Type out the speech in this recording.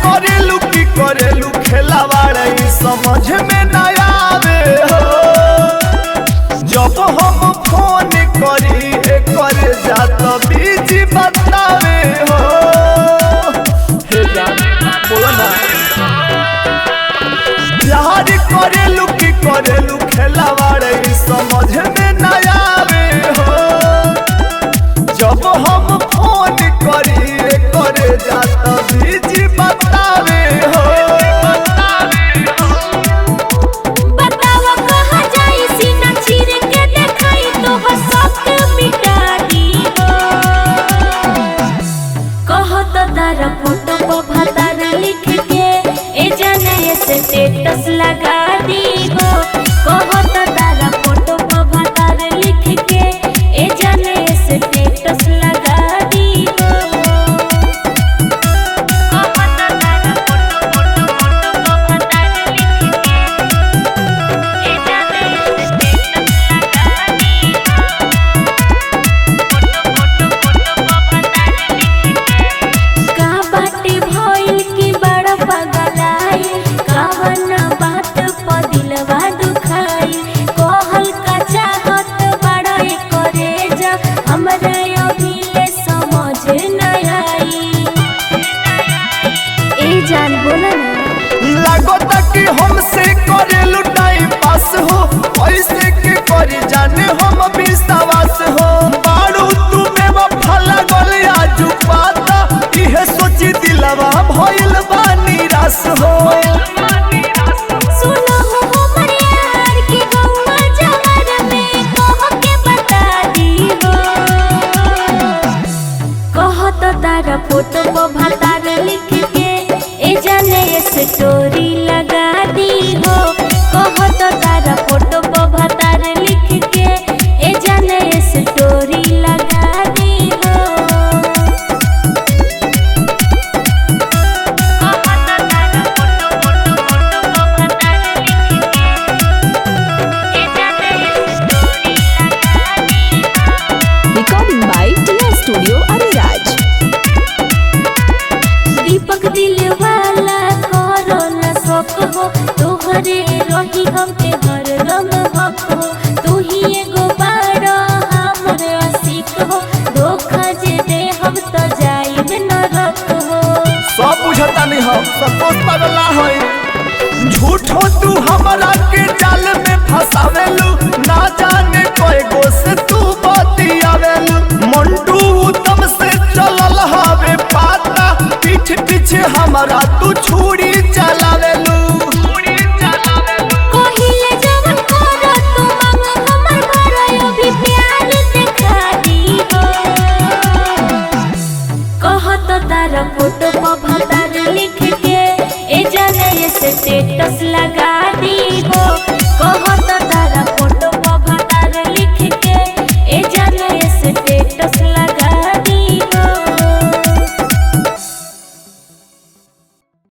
करेलू की करेलू खेलावाड़े समझ में न आवे हो। जब हम फोन करी कर जात बीजी बतावे हो। हे जान बोलो ना प्यार करेलू की करेलू खेलावाड़े समझ में न आवे हो। जब हम फोन करी कर जात बीजी बतावे हो। बतावा कहाँ जाई सीना चीर के देखाई तो हंसक मिटा दी हो। कहत तारा फोटो को भतार लिख के ए जाने स्टेटस लगा दी हो। कहत तारा फोटो को भतार लिख के ए जाने स्टेटस लगा दी हो। जान बोला लागता कि हमसे करेलू टाइम पास हो। ऐसे के करी जाने हम विश्वास हो। बारू तुम्हें वफा लागल आजू पाता इहे सोची दिलवा भइल बा निराश हो। सुनो हो हमर यार के गौवा जवार में कह के बता दी हो। कहत तारा फोटो को भतार लिख के ए जाने स्टोरी लगा दी हो। कहत तारा फोटो को भतार लिख के ए जाने स्टोरी लगा दी हो। कहत तारा फोटो को भतार लिख के ए जाने स्टोरी लगा दी हो। Recording by TR Studio Ariraj। दीपक दिल वाला करो न शौक हो। तोहरे रही हम पे हरदम हक हो। तू ही एगो बारो हमर आशिक हो। धोखा जे दे हम तो जाइब न रख हो। सब बुझता नहीं हम संतोष पगला है। झूठो तू हमरा के जाल में फसावेलू। ना जाने कोई गो से तू बतियावेलू। मंटू उत्तम से चलल हवे पाता पीठ पीछे हमरा तू छुरी चलावेलू। कहिले जवन करो तू मांग हमर घर अभी प्यार दिखा दी हो। कहत तारा फोटो को भतार लिख के ए जाने स्टेटस लगा